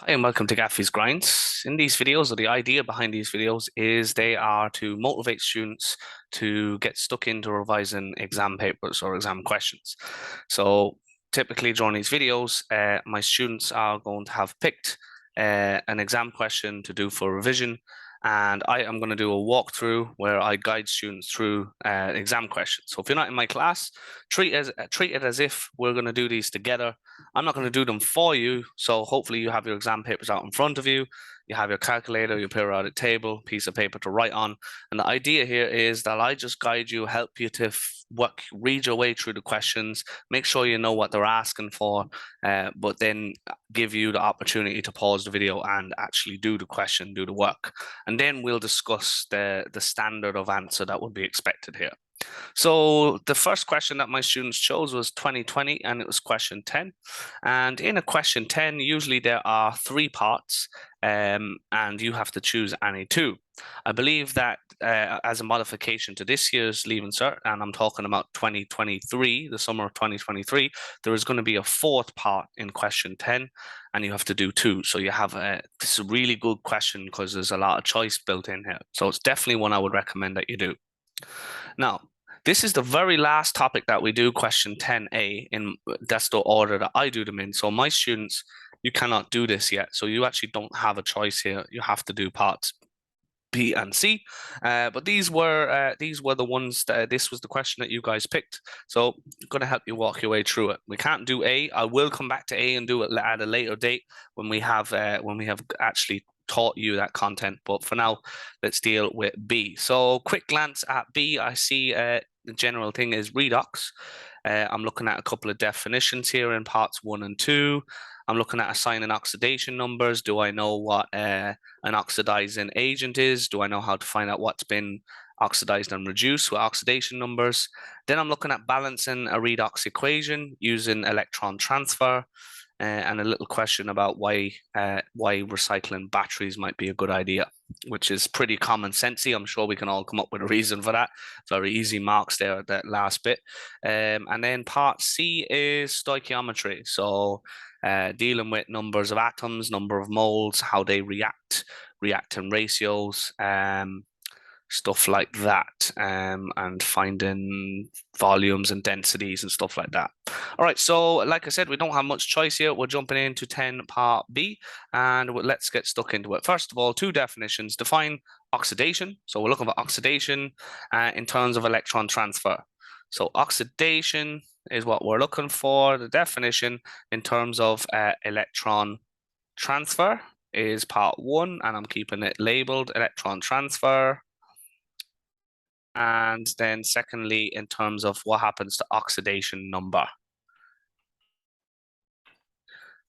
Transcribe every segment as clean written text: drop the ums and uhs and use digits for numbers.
Hi and welcome to Gaffy's Grinds. In these videos, or the idea behind these videos is they are to motivate students to get stuck into revising exam papers or exam questions. So typically during these videos, my students are going to have picked an exam question to do for revision, and I am going to do a walkthrough where I guide students through exam questions. So if you're not in my class, treat it as if we're going to do these together. I'm not going to do them for you, so hopefully you have your exam papers out in front of you. You have your calculator, your periodic table, piece of paper to write on. And the idea here is that I just guide you, help you to read your way through the questions, make sure you know what they're asking for, but then give you the opportunity to pause the video and actually do the question, do the work. And then we'll discuss the standard of answer that would be expected here. So the first question that my students chose was 2020, and it was question 10. And in a question 10, usually there are three parts, and you have to choose any two. I believe that as a modification to this year's Leaving Cert, and I'm talking about 2023, the summer of 2023, there is going to be a fourth part in question 10, and you have to do two. So you have this is a really good question because there's a lot of choice built in here. So it's definitely one I would recommend that you do. Now, this is the very last topic that we do, question 10A, in that's the order that I do them in. So my students, you cannot do this yet. So you actually don't have a choice here. You have to do parts B and C. But these were the ones that this was the question that you guys picked. So I'm going to help you walk your way through it. We can't do A. I will come back to A and do it at a later date when we have actually taught you that content. But for now, let's deal with B. So quick glance at B, I see the general thing is redox. I'm looking at a couple of definitions here in parts 1 and 2. I'm looking at assigning oxidation numbers. Do I know what an oxidizing agent is? Do I know how to find out what's been oxidized and reduced with oxidation numbers? Then I'm looking at balancing a redox equation using electron transfer. And a little question about why recycling batteries might be a good idea, which is pretty common sensey. I'm sure we can all come up with a reason for that. Very easy marks there at that last bit. And then part C is stoichiometry. So dealing with numbers of atoms, number of moles, how they react, reactant ratios, stuff like that, and finding volumes and densities and stuff like that. All right, so like I said, we don't have much choice here. We're jumping into 10 part B, and let's get stuck into it. First of all, two definitions. Define oxidation. So we're looking for oxidation in terms of electron transfer. So oxidation is what we're looking for. The definition in terms of electron transfer is part 1, and I'm keeping it labeled electron transfer. And then secondly, in terms of what happens to oxidation number.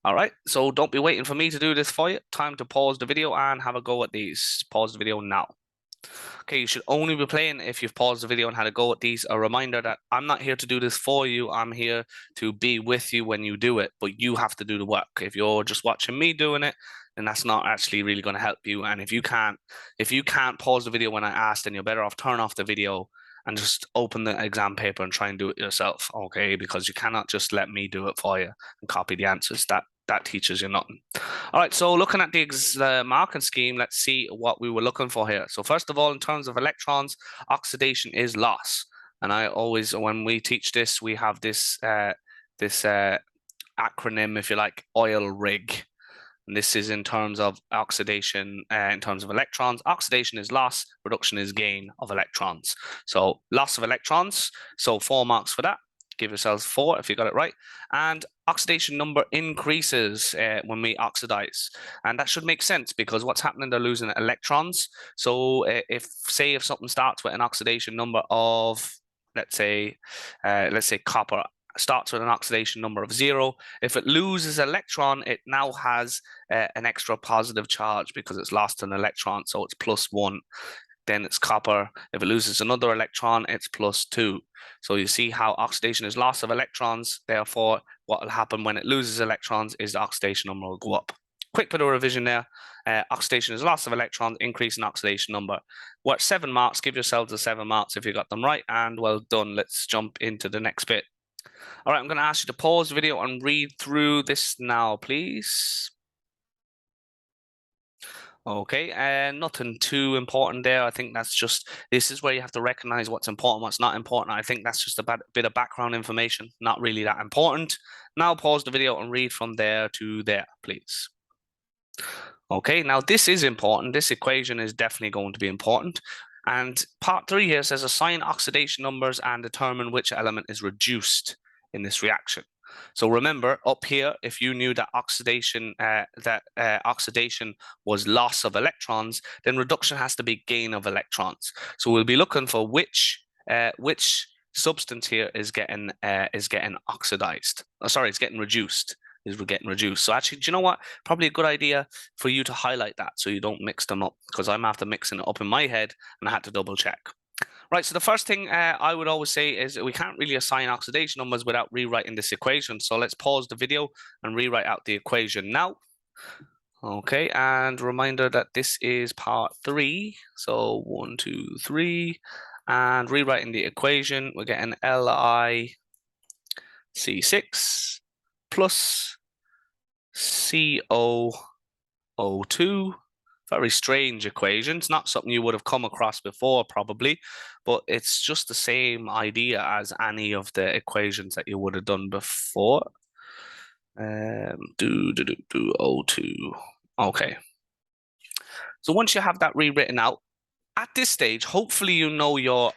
All right, so don't be waiting for me to do this for you. Time to pause the video and have a go at these. Pause the video now. Okay, you should only be playing if you've paused the video and had a go at these. A reminder that I'm not here to do this for you. I'm here to be with you when you do it, but you have to do the work. If you're just watching me doing it, then that's not actually really going to help you. And if you can't pause the video when I ask, then you're better off turn off the video and just open the exam paper and try and do it yourself, okay? Because you cannot just let me do it for you and copy the answers. That teaches you nothing. All right, so looking at the marking scheme, let's see what we were looking for here. So first of all, in terms of electrons, oxidation is loss. And I always, when we teach this, we have this acronym, if you like, oil rig. And this is in terms of oxidation, in terms of electrons. Oxidation is loss, reduction is gain of electrons. So loss of electrons, so 4 marks for that. Give yourselves 4 if you got it right. And oxidation number increases when we oxidize. And that should make sense because what's happening, they're losing electrons. So if something starts with an oxidation number of, let's say copper starts with an oxidation number of 0. If it loses electron, it now has an extra positive charge because it's lost an electron, so it's +1. Then it's copper. If it loses another electron, it's +2. So you see how oxidation is loss of electrons. Therefore, what will happen when it loses electrons is the oxidation number will go up. Quick bit of revision there. Oxidation is loss of electrons, increase in oxidation number. What 7 marks? Give yourselves the 7 marks if you got them right, and well done. Let's jump into the next bit. All right, I'm going to ask you to pause the video and read through this now, please. Okay, and nothing too important there. I think that's just, this is where you have to recognize what's important, what's not important. I think that's just a bit of background information, not really that important. Now pause the video and read from there to there, please. Okay, now this is important. This equation is definitely going to be important. And part 3 here says assign oxidation numbers and determine which element is reduced in this reaction. So remember, up here, if you knew that oxidation was loss of electrons, then reduction has to be gain of electrons. So we'll be looking for which substance here is getting oxidized. Oh, sorry, it's getting reduced. We're getting reduced. So actually, do you know what? Probably a good idea for you to highlight that so you don't mix them up, because I'm after mixing it up in my head and I had to double check. Right, so the first thing I would always say is we can't really assign oxidation numbers without rewriting this equation. So let's pause the video and rewrite out the equation now. Okay, and reminder that this is part 3. So 1, 2, 3. And rewriting the equation, we're getting LiC6 plus COO2. Very strange equation. It's not something you would have come across before, probably, but it's just the same idea as any of the equations that you would have done before. O2. Okay. So once you have that rewritten out, at this stage, hopefully you know your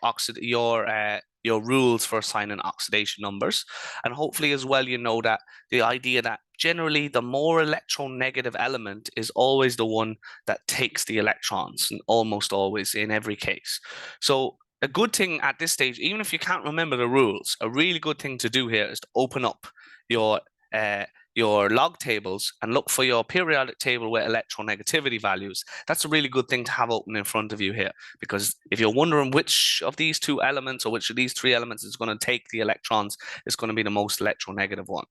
rules for assigning oxidation numbers, and hopefully as well you know that the idea that generally the more electronegative element is always the one that takes the electrons, and almost always in every case. So a good thing at this stage, even if you can't remember the rules, a really good thing to do here is to open up your log tables and look for your periodic table with electronegativity values. That's a really good thing to have open in front of you here, because if you're wondering which of these 2 elements or which of these 3 elements is going to take the electrons, it's going to be the most electronegative one.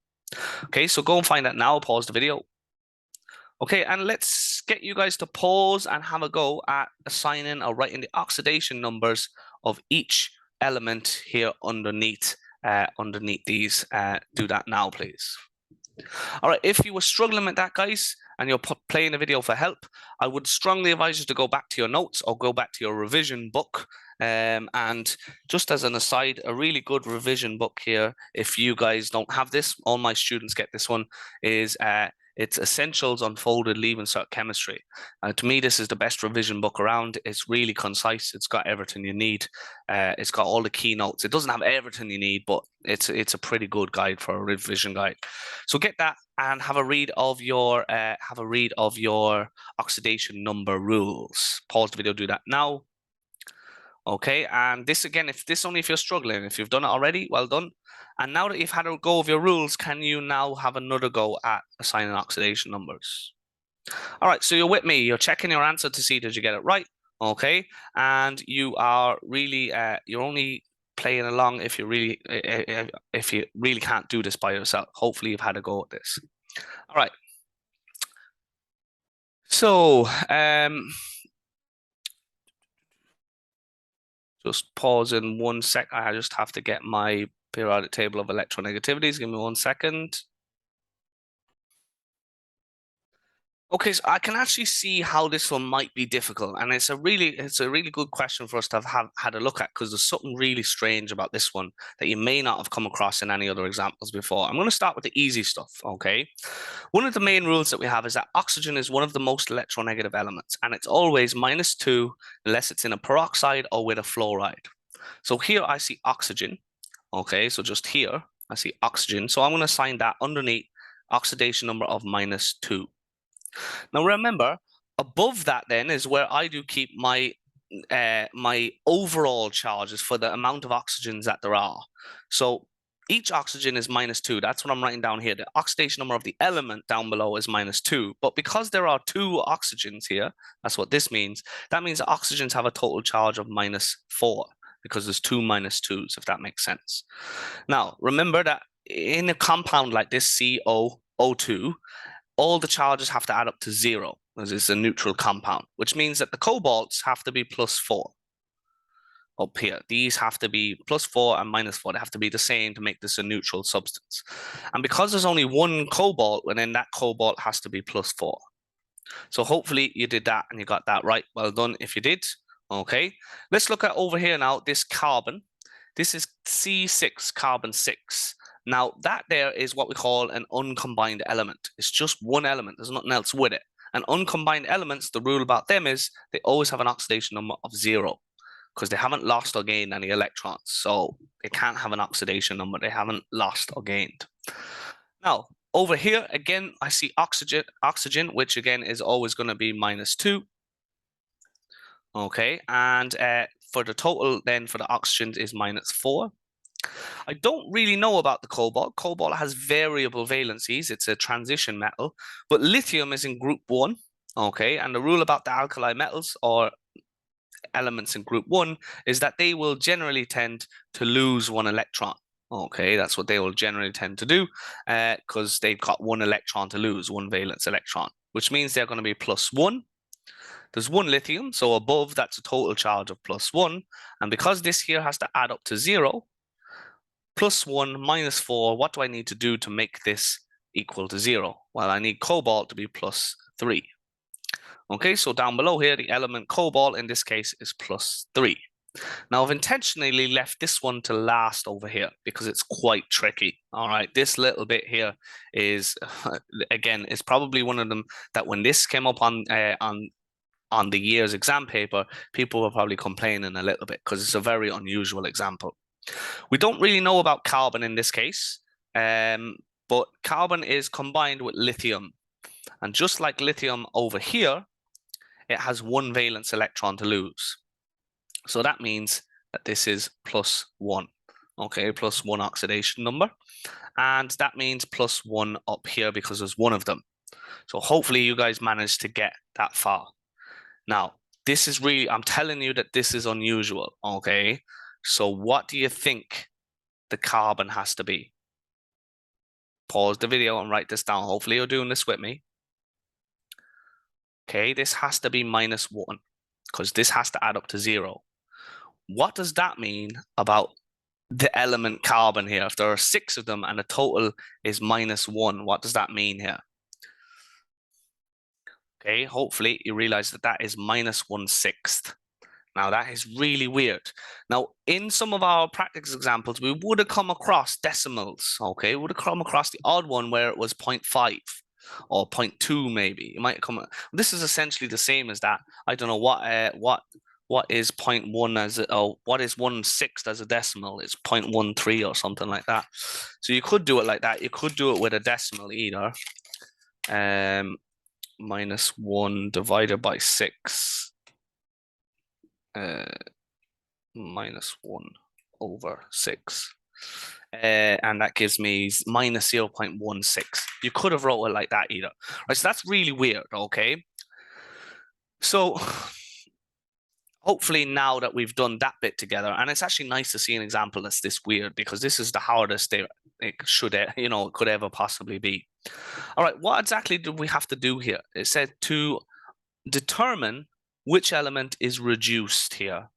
Okay, so go and find that now, pause the video. Okay, and let's get you guys to pause and have a go at assigning or writing the oxidation numbers of each element here underneath these. Do that now, please. All right, if you were struggling with that, guys, and you're playing the video for help, I would strongly advise you to go back to your notes or go back to your revision book. And just as an aside, a really good revision book here, if you guys don't have this, all my students get this one, is it's Essentials Unfolded Leaving Cert Chemistry. To me, this is the best revision book around. It's really concise. It's got everything you need. It's got all the keynotes. It doesn't have everything you need, but it's a pretty good guide for a revision guide. So get that and have a read of your oxidation number rules. Pause the video, do that now. Okay, and this again, if you're struggling, if you've done it already, well done. And now that you've had a go of your rules, can you now have another go at assigning oxidation numbers? All right, so you're with me. You're checking your answer to see did you get it right. Okay, and you are really you're only playing along if you really can't do this by yourself. Hopefully you've had a go at this. All right. So just pause in 1 sec. I just have to get my periodic table of electronegativities. Give me 1 second. Okay, so I can actually see how this one might be difficult, and it's a really good question for us to have had a look at, because there's something really strange about this one that you may not have come across in any other examples before. I'm going to start with the easy stuff, okay? One of the main rules that we have is that oxygen is one of the most electronegative elements, and it's always -2 unless it's in a peroxide or with a fluoride. So here I see oxygen, okay? So just here I see oxygen, so I'm going to assign that underneath oxidation number of -2. Now remember, above that then is where I do keep my my overall charges for the amount of oxygens that there are. So each oxygen is -2. That's what I'm writing down here. The oxidation number of the element down below is -2. But because there are 2 oxygens here, that's what this means. That means the oxygens have a total charge of -4, because there's 2 -2s, if that makes sense. Now, remember that in a compound like this, COO2, all the charges have to add up to 0, as it's a neutral compound, which means that the cobalts have to be +4 up here. These have to be +4 and -4. They have to be the same to make this a neutral substance. And because there's only 1 cobalt, well, then that cobalt has to be +4. So hopefully you did that and you got that right. Well done if you did. Okay, let's look at over here now, this carbon. This is C6, carbon 6. Now that there is what we call an uncombined element. It's just one element, there's nothing else with it. And uncombined elements, the rule about them is they always have an oxidation number of 0 because they haven't lost or gained any electrons. So they can't have an oxidation number. They haven't lost or gained. Now, over here, again, I see oxygen, which again is always going to be -2. Okay, and for the total then for the oxygen is -4. I don't really know about the cobalt. Cobalt has variable valencies. It's a transition metal, but lithium is in group 1. Okay, and the rule about the alkali metals or elements in group 1 is that they will generally tend to lose 1 electron. Okay, that's what they will generally tend to do because they've got 1 electron to lose, 1 valence electron, which means they're going to be +1. There's 1 lithium, so above that's a total charge of +1. And because this here has to add up to 0, +1 -4, what do I need to do to make this equal to 0? Well, I need cobalt to be +3. Okay, so down below here, the element cobalt in this case is +3. Now, I've intentionally left this one to last over here because it's quite tricky. All right, this little bit here is, again, it's probably one of them that when this came up on the year's exam paper, people were probably complaining a little bit because it's a very unusual example. We don't really know about carbon in this case, but carbon is combined with lithium. And just like lithium over here, it has 1 valence electron to lose. So that means that this is +1, okay, +1 oxidation number. And that means +1 up here because there's 1 of them. So hopefully you guys managed to get that far. Now, this is really, I'm telling you that this is unusual, okay? So what do you think the carbon has to be? Pause the video and write this down. Hopefully you're doing this with me. Okay, this has to be -1 because this has to add up to 0. What does that mean about the element carbon here? If there are 6 of them and the total is -1, what does that mean here? Okay, hopefully you realize that that is -1/6. Now that is really weird. Now, in some of our practice examples, we would have come across decimals, okay? We would have come across the odd one where it was 0.5 or 0.2 maybe. You might come, this is essentially the same as that. I don't know what is 0.1 as a, oh, what is 1/6 as a decimal? It's 0.13 or something like that. So you could do it like that. You could do it with a decimal either. -1 divided by 6. -1/6. And that gives me -0.16. You could have wrote it like that either. Right, so that's really weird, okay? So hopefully now that we've done that bit together, and it's actually nice to see an example that's this weird because this is the hardest it could ever possibly be. All right, what exactly do we have to do here? It said to determine which element is reduced here.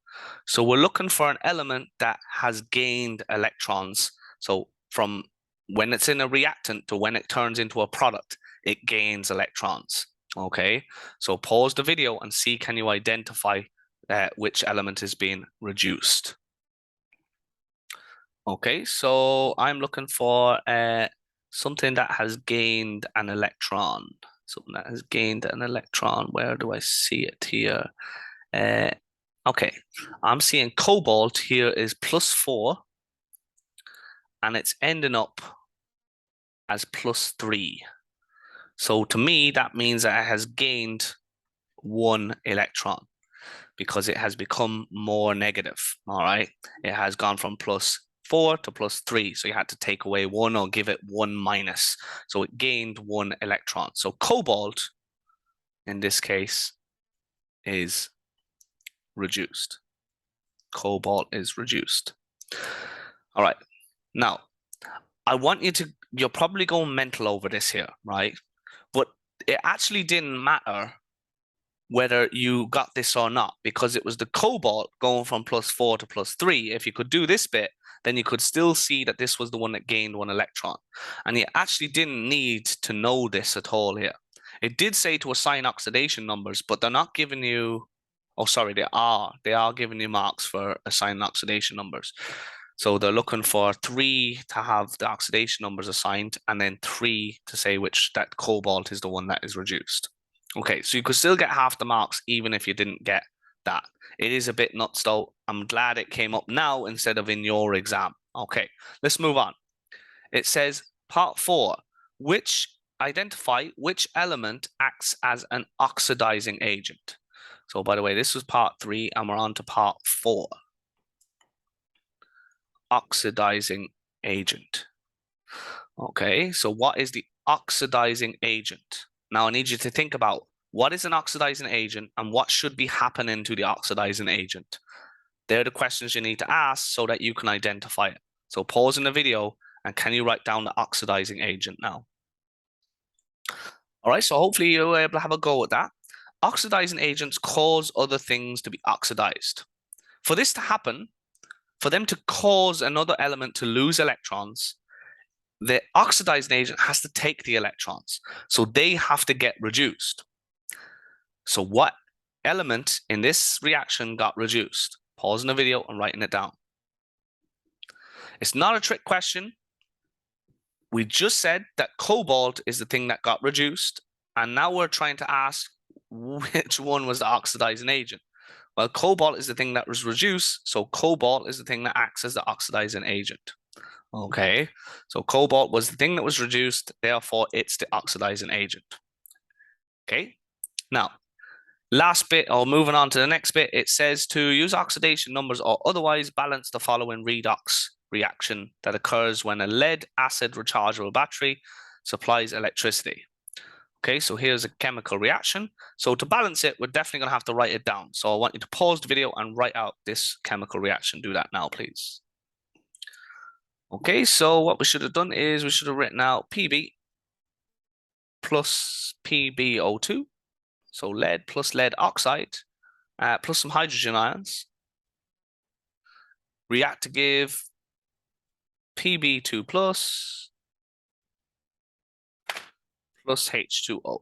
So we're looking for an element that has gained electrons. So from when it's in a reactant to when it turns into a product, it gains electrons. Okay, so pause the video and see, can you identify which element is being reduced? Okay, so I'm looking for something that has gained an electron. Something that has gained an electron. Where do I see it here? Okay, I'm seeing cobalt here is +4, and it's ending up as +3. So to me, that means that it has gained 1 electron because it has become more negative. All right, it has gone from +4 to +3. So you had to take away 1 or give it 1-. So it gained 1 electron. So cobalt, in this case, is reduced. Cobalt is reduced. All right. Now, I want you to, you're probably going mental over this here, right? But it actually didn't matter whether you got this or not because it was the cobalt going from +4 to +3. If you could do this bit, then you could still see that this was the one that gained 1 electron. And you actually didn't need to know this at all here. It did say to assign oxidation numbers, but they're not giving you, oh, sorry, they are giving you marks for assigning oxidation numbers. So they're looking for 3 to have the oxidation numbers assigned, and then 3 to say which that cobalt is the one that is reduced. Okay, so you could still get half the marks even if you didn't get that. It is a bit nuts though. I'm glad it came up now instead of in your exam. Okay, let's move on. It says part 4, identify which element acts as an oxidizing agent. So by the way, this was part 3 and we're on to part 4. Oxidizing agent. Okay, so what is the oxidizing agent? Now I need you to think about what is an oxidizing agent and what should be happening to the oxidizing agent. They're the questions you need to ask so that you can identify it. So pause in the video and can you write down the oxidizing agent now? All right, so hopefully you're able to have a go at that. Oxidizing agents cause other things to be oxidized. For this to happen, for them to cause another element to lose electrons, the oxidizing agent has to take the electrons. So they have to get reduced. So what element in this reaction got reduced? Pause in the video and writing it down. It's not a trick question. We just said that cobalt is the thing that got reduced, and now we're trying to ask which one was the oxidizing agent. Well, cobalt is the thing that was reduced, so cobalt is the thing that acts as the oxidizing agent. Okay, so cobalt was the thing that was reduced, therefore it's the oxidizing agent. Okay, now last bit, or moving on to the next bit, it says to use oxidation numbers or otherwise balance the following redox reaction that occurs when a lead acid rechargeable battery supplies electricity. Okay, so here's a chemical reaction. So to balance it, we're definitely going to have to write it down. So I want you to pause the video and write out this chemical reaction. Do that now, please. Okay, so what we should have done is we should have written out Pb plus PbO2. So lead plus lead oxide plus some hydrogen ions. React to give Pb2 plus H2O.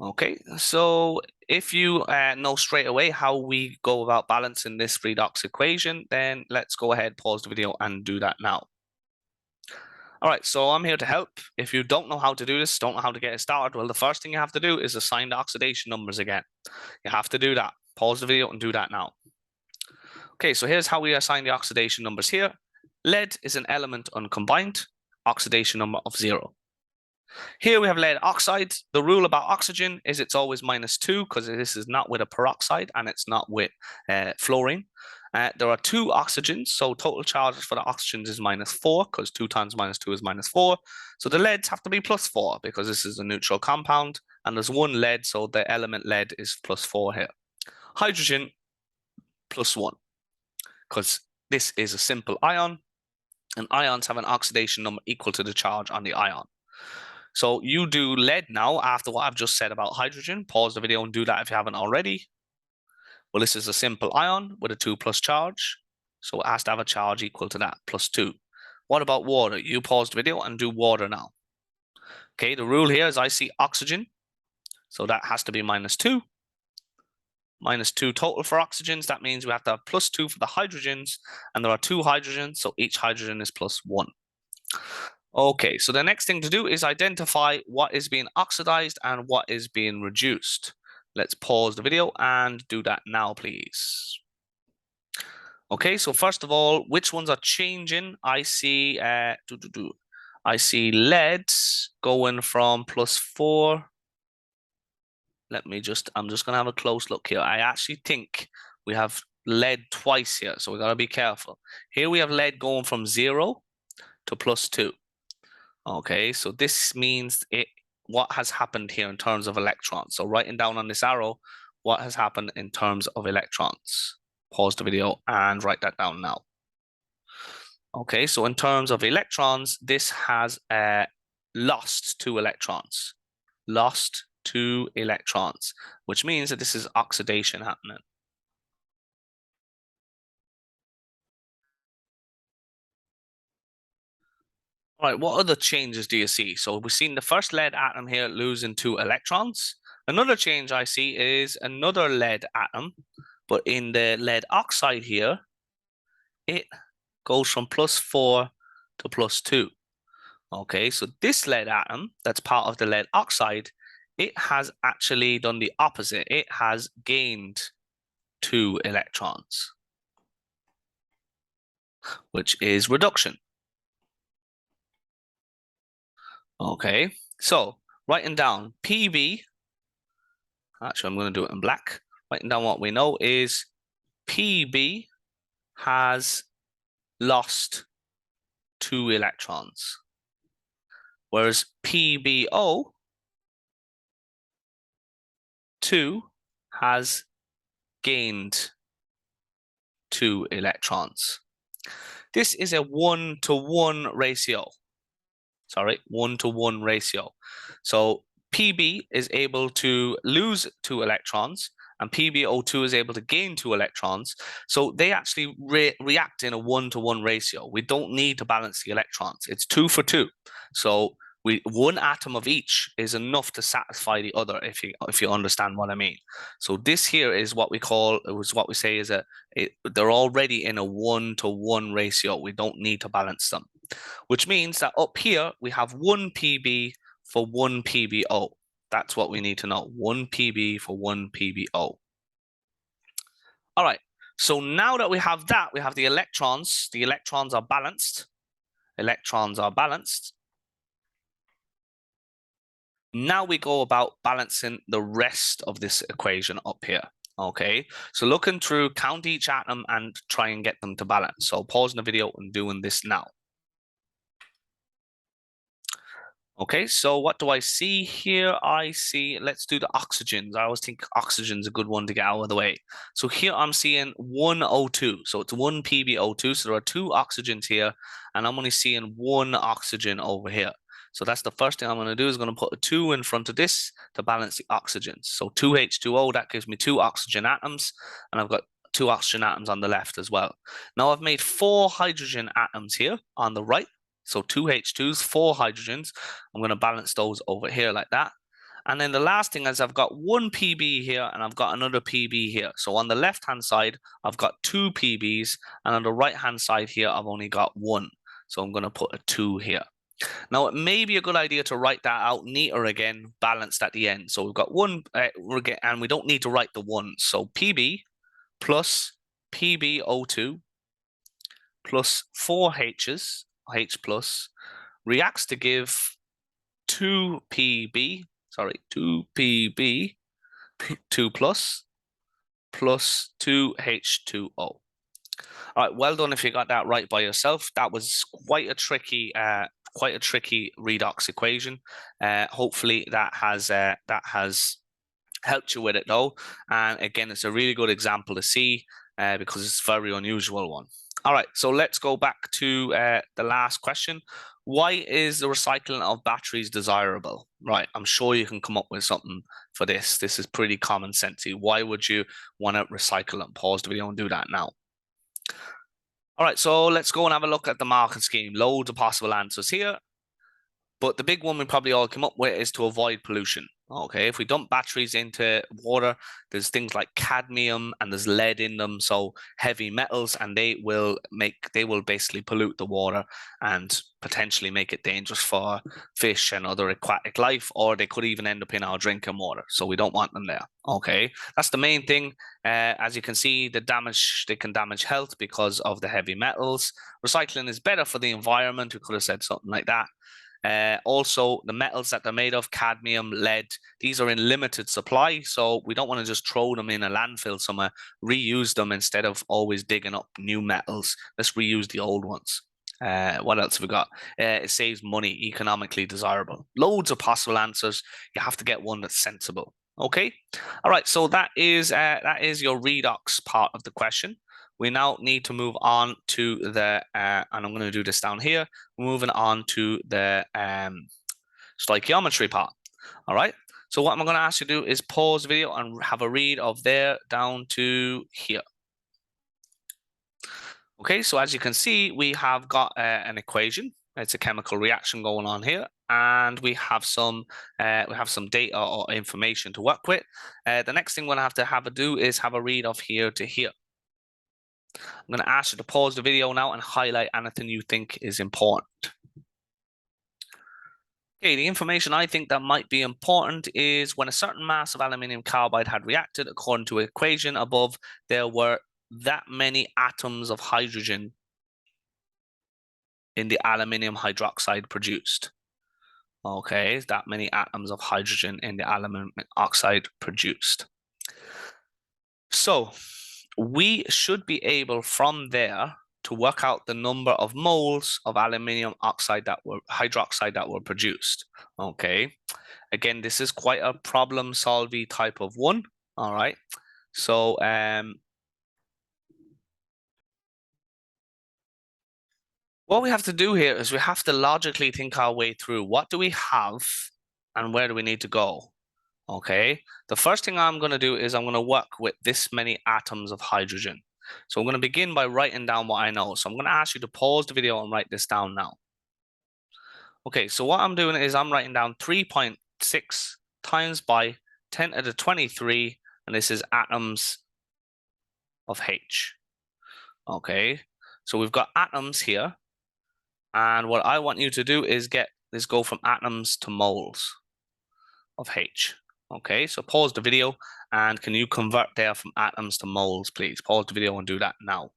Okay, so if you know straight away how we go about balancing this redox equation, then let's go ahead, pause the video and do that now. All right, so I'm here to help. If you don't know how to do this, don't know how to get it started, well, the first thing you have to do is assign the oxidation numbers again. You have to do that. Pause the video and do that now. Okay, so here's how we assign the oxidation numbers here. Lead is an element uncombined, oxidation number of 0. Here we have lead oxide. The rule about oxygen is it's always -2 because this is not with a peroxide and it's not with fluorine. There are 2 oxygens, so total charges for the oxygens is -4 because 2 times -2 is -4. So the leads have to be +4 because this is a neutral compound, and there's 1 lead, so the element lead is +4 here. Hydrogen +1 because this is a simple ion, and ions have an oxidation number equal to the charge on the ion. So you do lead now after what I've just said about hydrogen. Pause the video and do that if you haven't already. Well, this is a simple ion with a 2+ charge. So it has to have a charge equal to that, +2. What about water? You pause the video and do water now. Okay, the rule here is I see oxygen. So that has to be -2. -2 total for oxygens. That means we have to have +2 for the hydrogens. And there are 2 hydrogens, so each hydrogen is +1. Okay, so the next thing to do is identify what is being oxidized and what is being reduced. Let's pause the video and do that now, please. Okay, so first of all, which ones are changing? I see I see lead going from +4. I'm just gonna have a close look here. I actually think we have lead twice here, so we gotta be careful. Here we have lead going from 0 to +2. Okay, so this means what has happened here in terms of electrons. So writing down on this arrow, what has happened in terms of electrons. Pause the video and write that down now. Okay, so in terms of electrons, this has lost 2 electrons. Lost 2 electrons, which means that this is oxidation happening. All right, what other changes do you see? So we've seen the first lead atom here losing 2 electrons. Another change I see is another lead atom, but in the lead oxide here, it goes from +4 to +2. Okay, so this lead atom that's part of the lead oxide, it has actually done the opposite. It has gained 2 electrons, which is reduction. Okay, so writing down PB, actually I'm going to do it in black. Writing down what we know is PB has lost 2 electrons, whereas PbO2 has gained 2 electrons. This is a 1-to-1 ratio. Sorry, 1-to-1 ratio. So Pb is able to lose 2 electrons and PbO2 is able to gain 2 electrons. So they actually react in a 1-to-1 ratio. We don't need to balance the electrons. It's 2 for 2. So one atom of each is enough to satisfy the other, if you understand what I mean. So this here is what we call, it was what we say is they're already in a 1-to-1 ratio. We don't need to balance them, which means that up here we have 1 Pb for 1 PbO. That's what we need to know. 1 Pb for 1 PbO. All right. So now that we have that, we have the electrons. The electrons are balanced. Electrons are balanced. Now we go about balancing the rest of this equation up here. Okay, so looking through, count each atom and try and get them to balance. So pausing the video and doing this now. Okay, so what do I see here? I see, let's do the oxygens. I always think oxygen's a good one to get out of the way. So here I'm seeing 1 O2. So it's 1 PbO2. So there are 2 oxygens here, and I'm only seeing 1 oxygen over here. So that's the first thing I'm going to do is going to put a 2 in front of this to balance the oxygens. So 2H2O, that gives me 2 oxygen atoms, and I've got 2 oxygen atoms on the left as well. Now I've made 4 hydrogen atoms here on the right. So 2 H2s, 4 hydrogens. I'm going to balance those over here like that. And then the last thing is I've got 1 Pb here and I've got another Pb here. So on the left-hand side, I've got 2 Pbs, and on the right-hand side here, I've only got 1. So I'm going to put a 2 here. Now, it may be a good idea to write that out neater again, balanced at the end. So we've got 1, and we don't need to write the 1. So Pb plus PbO2 plus 4 H's, H plus, reacts to give 2 Pb, 2 plus 2 H2O. All right, well done if you got that right by yourself. That was quite a tricky redox equation. Hopefully that has helped you with it though. And again, it's a really good example to see because it's a very unusual one. All right, so let's go back to the last question. Why is the recycling of batteries desirable? Right, I'm sure you can come up with something for this. This is pretty common sensey. Why would you want to recycle them? Pause the video and do that now. All right, so let's go and have a look at the market scheme. Loads of possible answers here. But the big one we probably all come up with is to avoid pollution. Okay, if we dump batteries into water, there's things like cadmium and there's lead in them, so heavy metals, and they will basically pollute the water and potentially make it dangerous for fish and other aquatic life, or they could even end up in our drinking water. So we don't want them there. Okay, that's the main thing. As you can see, they can damage health because of the heavy metals. Recycling is better for the environment. We could have said something like that. Also, the metals that they're made of, cadmium, lead, these are in limited supply, so we don't want to just throw them in a landfill somewhere. Reuse them instead of always digging up new metals. Let's reuse the old ones. What else have we got? It saves money, economically desirable. Loads of possible answers. You have to get one that's sensible. Okay. All right. So that is your redox part of the question. We now need to move on to the, and I'm going to do this down here. We're moving on to the stoichiometry part. All right. So what I'm going to ask you to do is pause the video and have a read of there down to here. Okay, so as you can see, we have got an equation. It's a chemical reaction going on here, and we have some data or information to work with. The next thing we're gonna have to do is have a read of here to here. I'm gonna ask you to pause the video now and highlight anything you think is important. Okay, the information I think that might be important is when a certain mass of aluminium carbide had reacted according to an equation above, there were that many atoms of hydrogen in the aluminium hydroxide produced. Okay, that many atoms of hydrogen in the aluminium oxide produced. So we should be able from there to work out the number of moles of aluminium hydroxide that were produced. Okay, again, this is quite a problem solving type of one. All right, so what we have to do here is we have to logically think our way through what do we have and where do we need to go. Okay, the first thing I'm going to do is I'm going to work with this many atoms of hydrogen. So I'm going to begin by writing down what I know. So I'm going to ask you to pause the video and write this down now. Okay, so what I'm doing is I'm writing down 3.6 times by 10 to the 23, and this is atoms of H. Okay, so we've got atoms here, and what I want you to do is go from atoms to moles of H. Okay, so pause the video, and can you convert there from atoms to moles, please? Pause the video and do that now.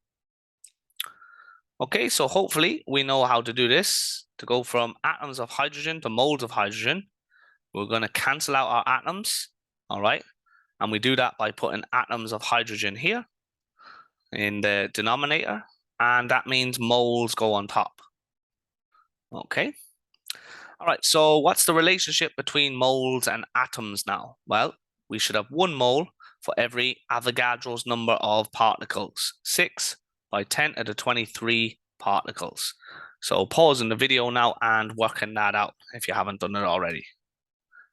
Okay, so hopefully we know how to do this. To go from atoms of hydrogen to moles of hydrogen, we're going to cancel out our atoms, all right? And we do that by putting atoms of hydrogen here in the denominator, and that means moles go on top. Okay. All right, so what's the relationship between moles and atoms now? Well, we should have 1 mole for every Avogadro's number of particles, 6 by 10 to the 23 particles. So pausing the video now and working that out if you haven't done it already.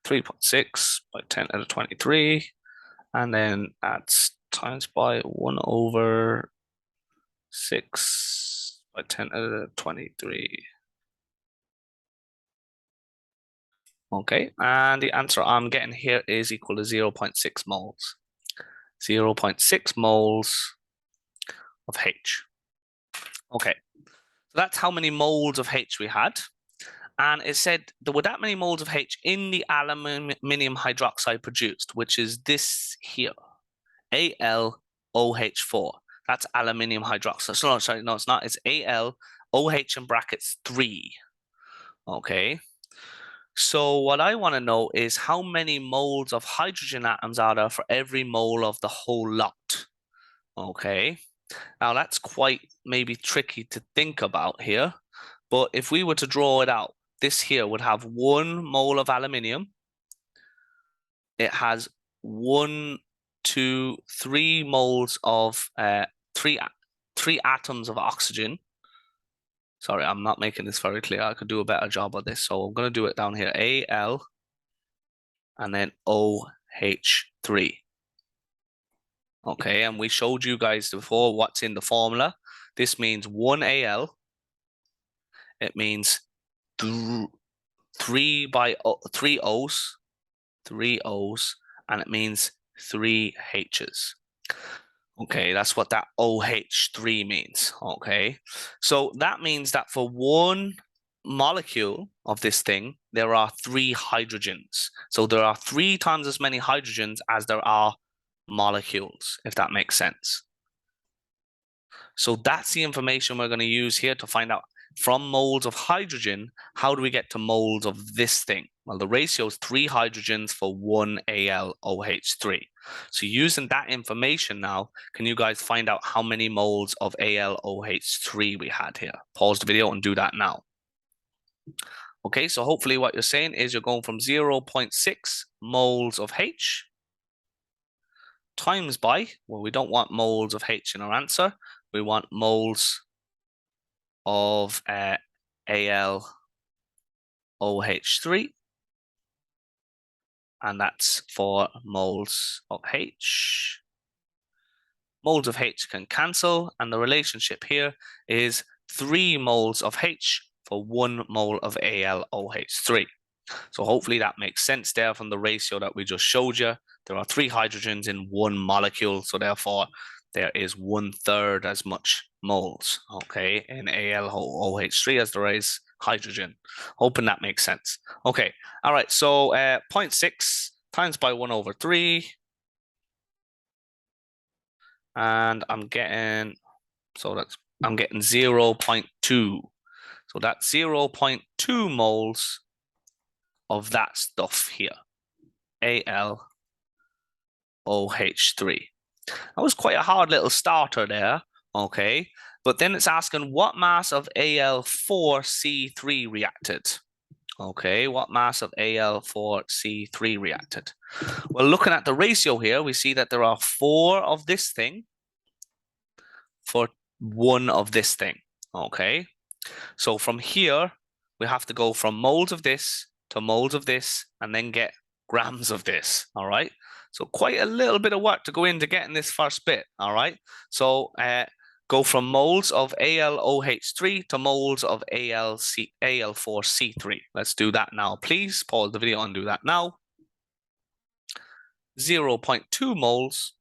3.6 by 10 to the 23, and then that's times by 1 over 6 by 10 to the 23. Okay, and the answer I'm getting here is equal to 0.6 moles. 0.6 moles of H. Okay, so that's how many moles of H we had. And it said there were that many moles of H in the aluminium hydroxide produced, which is this here, AlOH4. That's aluminium hydroxide. So, no, sorry, no, it's not. It's AlOH in brackets 3. Okay. So what I want to know is how many moles of hydrogen atoms are there for every mole of the whole lot? Okay, now that's quite maybe tricky to think about here, but if we were to draw it out, this here would have 1 mole of aluminium. It has 1, 2, 3 moles of three atoms of oxygen. Sorry, I'm not making this very clear. I could do a better job of this. So I'm going to do it down here. Al and then OH3. Okay, and we showed you guys before what's in the formula. This means 1 Al. It means 3 O's, and it means 3 H's. Okay, that's what that OH3 means. Okay, so that means that for 1 molecule of this thing, there are 3 hydrogens. So there are 3 times as many hydrogens as there are molecules, if that makes sense. So that's the information we're going to use here to find out from moles of hydrogen, how do we get to moles of this thing? Well, the ratio is 3 hydrogens for 1 AlOH3. So using that information now, can you guys find out how many moles of AlOH3 we had here? Pause the video and do that now. Okay, so hopefully what you're saying is you're going from 0.6 moles of H times by, well, we don't want moles of H in our answer. We want moles of AlOH3, and that's 4 moles of H. Moles of H can cancel, and the relationship here is 3 moles of H for 1 mole of AlOH3. So hopefully that makes sense there from the ratio that we just showed you. There are 3 hydrogens in 1 molecule, so therefore there is 1/3 as much moles, okay, in AlOH3 as there is hydrogen. Hoping that makes sense. Okay, all right, so 0.6 times by 1/3, and I'm getting 0.2. So that's 0.2 moles of that stuff here, AlOH3. That was quite a hard little starter there, okay? But then it's asking what mass of Al4C3 reacted? Okay, what mass of Al4C3 reacted? Well, looking at the ratio here, we see that there are 4 of this thing for 1 of this thing, okay? So from here, we have to go from moles of this to moles of this and then get grams of this, all right? So quite a little bit of work to go into getting this first bit, all right? So go from moles of AlOH3 to moles of Al4C3. Let's do that now, please. Pause the video and do that now. 0.2 moles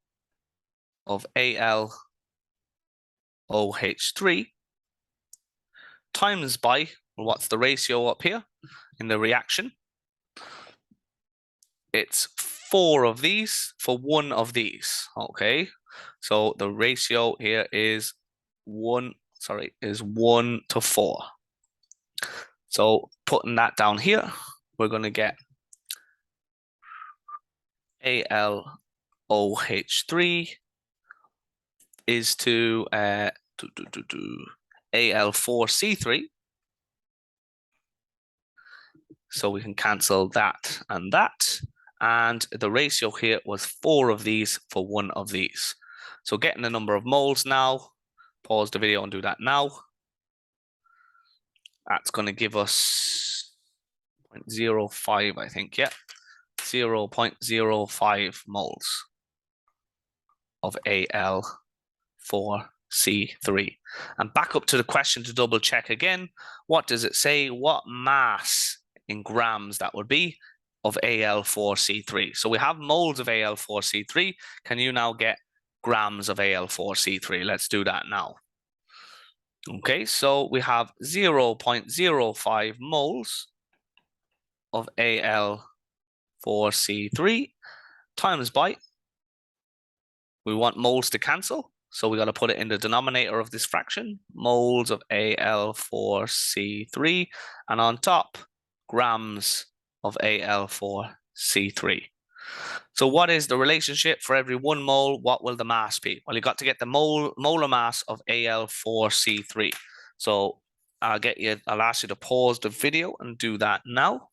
of AlOH3 times by, well, what's the ratio up here in the reaction? It's 4 of these for 1 of these, okay? So the ratio here is 1 to 4. So putting that down here, we're going to get AlOH3 is to Al4C3. So we can cancel that and that. And the ratio here was 4 of these for 1 of these. So getting the number of moles now, pause the video and do that now. That's going to give us 0.05, I think, yeah. 0.05 moles of Al4C3. And back up to the question to double check again. What does it say? What mass in grams that would be of Al4C3? So we have moles of Al4C3. Can you now get grams of Al4C3? Let's do that now. Okay, so we have 0.05 moles of Al4C3 times by, we want moles to cancel, so we got to put it in the denominator of this fraction, moles of Al4C3, and on top, grams of Al4C3. So what is the relationship for every 1 mole? What will the mass be? Well, you got to get the molar mass of Al4C3. So I'll ask you to pause the video and do that now.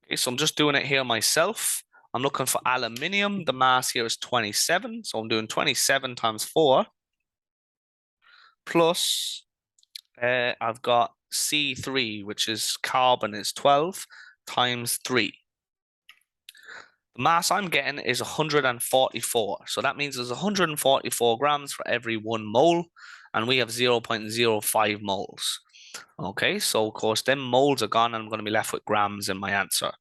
Okay, so I'm just doing it here myself. I'm looking for aluminium. The mass here is 27. So I'm doing 27 times 4 plus I've got C3, which is carbon, is 12 times 3. The mass I'm getting is 144. So that means there's 144 grams for every 1 mole, and we have 0.05 moles. Okay, so of course, then moles are gone, and I'm going to be left with grams in my answer.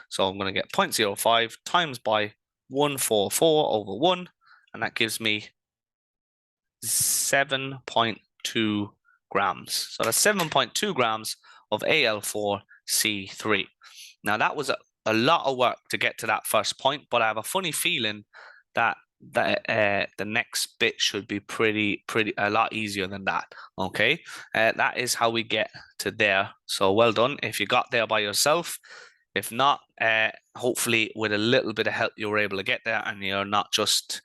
So I'm going to get 0.05 times by 144 over 1, and that gives me 7.2 grams. So that's 7.2 grams of Al4C3. Now that was a lot of work to get to that first point, but I have a funny feeling that the next bit should be a lot easier than that. Okay, that is how we get to there. So well done if you got there by yourself. If not, hopefully with a little bit of help you were able to get there, and you're not just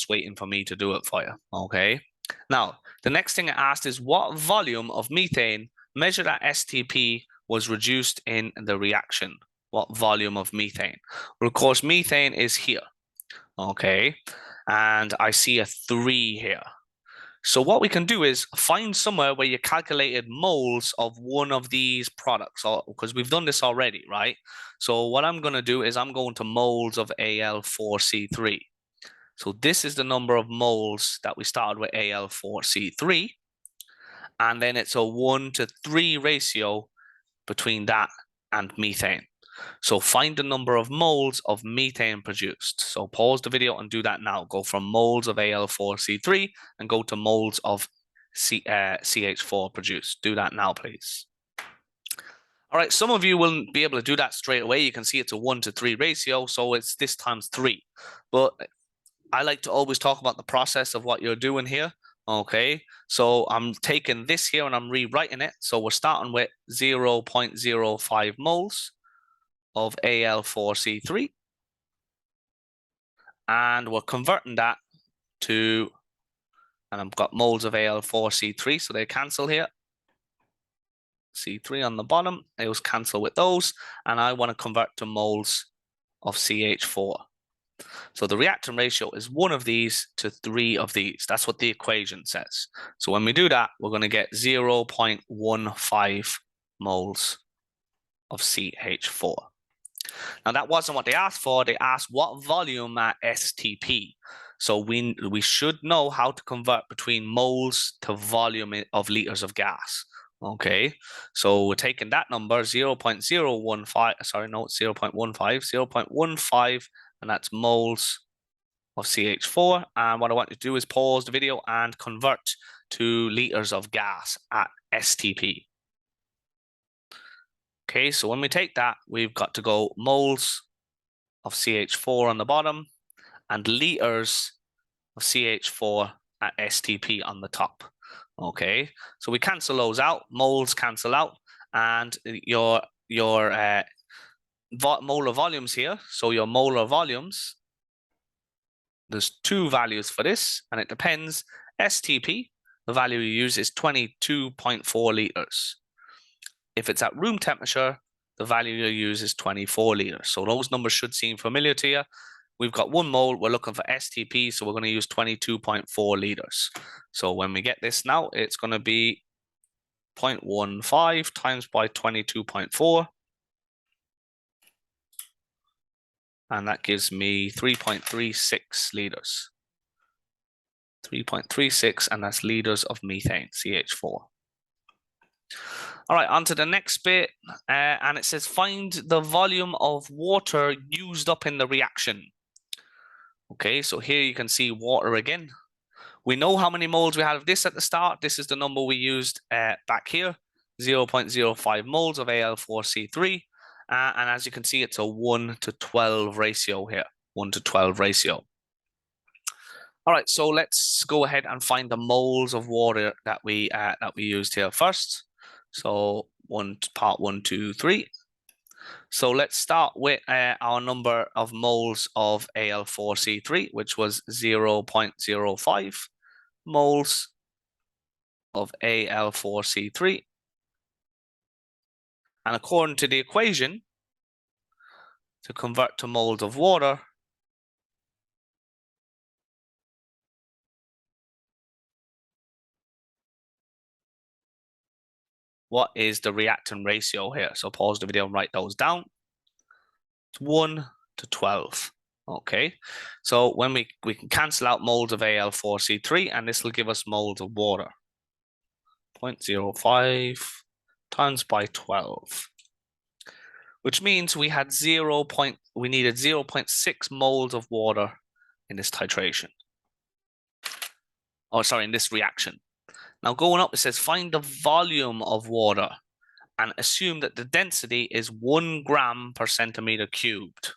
waiting for me to do it for you. Okay, now the next thing I asked is what volume of methane measured at STP was reduced in the reaction. What volume of methane? Well, of course, methane is here, okay? And I see a 3 here. So what we can do is find somewhere where you calculated moles of one of these products, because we've done this already, right? So what I'm going to do is I'm going to moles of Al4C3. So this is the number of moles that we started with Al4C3. and then it's a 1:3 ratio between that and methane. So find the number of moles of methane produced. So pause the video and do that now. Go from moles of Al4C3 and go to moles of CH4 produced. Do that now, please. All right, some of you will be able to do that straight away. You can see it's a 1:3 ratio, so it's this times 3. But I like to always talk about the process of what you're doing here. Okay, so I'm taking this here and I'm rewriting it. So we're starting with 0.05 moles of Al4C3. And we're converting that to, and I've got moles of Al4C3, so they cancel here. C3 on the bottom, those cancel with those, and I want to convert to moles of CH4. So the reactant ratio is 1 of these to 3 of these. That's what the equation says. So when we do that, we're going to get 0.15 moles of CH4. Now that wasn't what they asked for. They asked what volume at STP. So we should know how to convert between moles to volume of liters of gas. Okay, so we're taking that number 0.015, sorry, no, it's 0.15, and that's moles of CH4. And what I want you to do is pause the video and convert to liters of gas at STP. Okay, so when we take that, we've got to go moles of CH4 on the bottom and liters of CH4 at STP on the top. Okay, so we cancel those out, moles cancel out, and your molar volumes here, so your molar volumes, there's 2 values for this, and it depends. STP, the value you use is 22.4 liters. If it's at room temperature, the value you use is 24 liters. So those numbers should seem familiar to you. We've got 1 mole, we're looking for STP, so we're going to use 22.4 liters. So when we get this now, it's going to be 0.15 times by 22.4. And that gives me 3.36 liters. 3.36, and that's liters of methane, CH4. All right, on to the next bit, and it says find the volume of water used up in the reaction. Okay, so here you can see water again. We know how many moles we had of this at the start. This is the number we used back here, 0.05 moles of Al4C3. And as you can see, it's a 1:12 ratio here, 1:12 ratio. All right, so let's go ahead and find the moles of water that we used here first. So part 1, 2, 3. So let's start with our number of moles of Al4C3, which was 0.05 moles of Al4C3. And according to the equation, to convert to moles of water, what is the reactant ratio here? So pause the video and write those down. It's 1:12. Okay, so when we can cancel out moles of Al4C3, and this will give us moles of water. 0.05 times by 12, which means we had we needed 0.6 moles of water in this titration. Oh, sorry, in this reaction. Now going up, it says find the volume of water and assume that the density is 1 gram per centimeter cubed.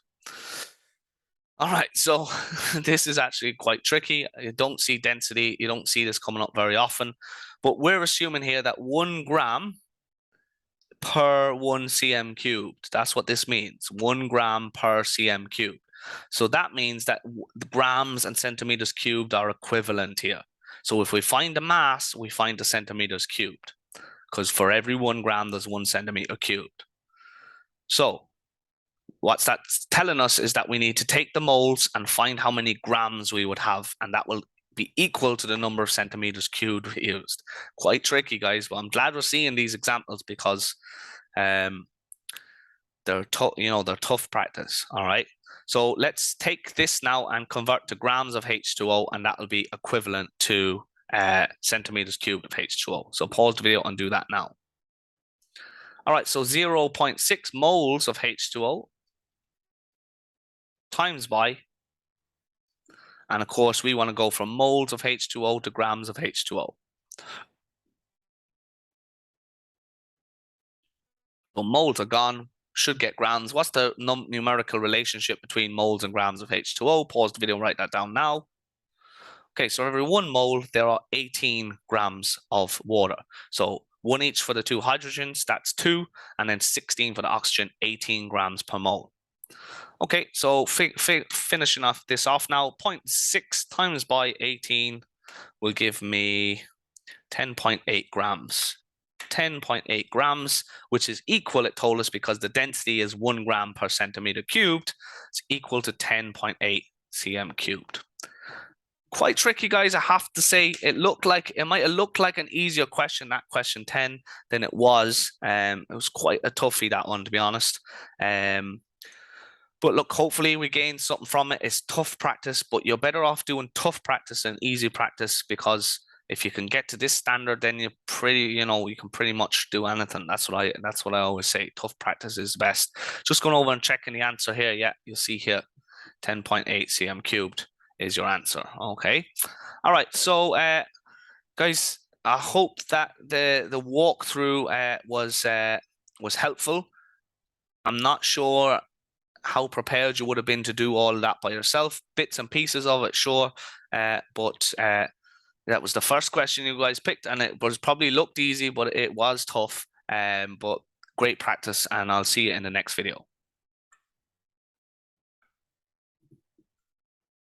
All right, so this is actually quite tricky. You don't see density, you don't see this coming up very often, but we're assuming here that 1 gram per 1 cm cubed. That's what this means, 1 gram per cm cubed. So that means that the grams and centimeters cubed are equivalent here. So if we find the mass, we find the centimeters cubed, because for every 1 gram, there's 1 centimeter cubed. So what that's telling us is that we need to take the moles and find how many grams we would have, and that will be equal to the number of centimeters cubed we used. Quite tricky, guys, but I'm glad we're seeing these examples because they're tough practice. All right. So let's take this now and convert to grams of H2O, and that will be equivalent to centimeters cubed of H2O. So pause the video and do that now. All right, so 0.6 moles of H2O times by, and of course we want to go from moles of H2O to grams of H2O. So moles are gone, should get grams. What's the numerical relationship between moles and grams of H2O? Pause the video, write that down now. Okay, so every 1 mole, there are 18 grams of water. So 1 each for the 2 hydrogens, that's 2, and then 16 for the oxygen, 18 grams per mole. Okay, so finishing off this off now, 0.6 times by 18 will give me 10.8 grams. 10.8 grams, which is equal, it told us, because the density is 1 gram per centimeter cubed. It's equal to 10.8 cm cubed. Quite tricky, guys, I have to say. It might have looked like an easier question, that question 10, than it was. It was quite a toughie, that one, to be honest. But look, hopefully we gain something from it. It's tough practice, but you're better off doing tough practice than easy practice, because if you can get to this standard, then you're you can pretty much do anything. That's what I always say. Tough practice is best. Just going over and checking the answer here. Yeah, you'll see here, 10.8 cm cubed is your answer. Okay. All right. So, guys, I hope that the walkthrough was helpful. I'm not sure how prepared you would have been to do all of that by yourself. Bits and pieces of it, sure, but that was the first question you guys picked, and it was probably looked easy, but it was tough. But great practice, and I'll see you in the next video.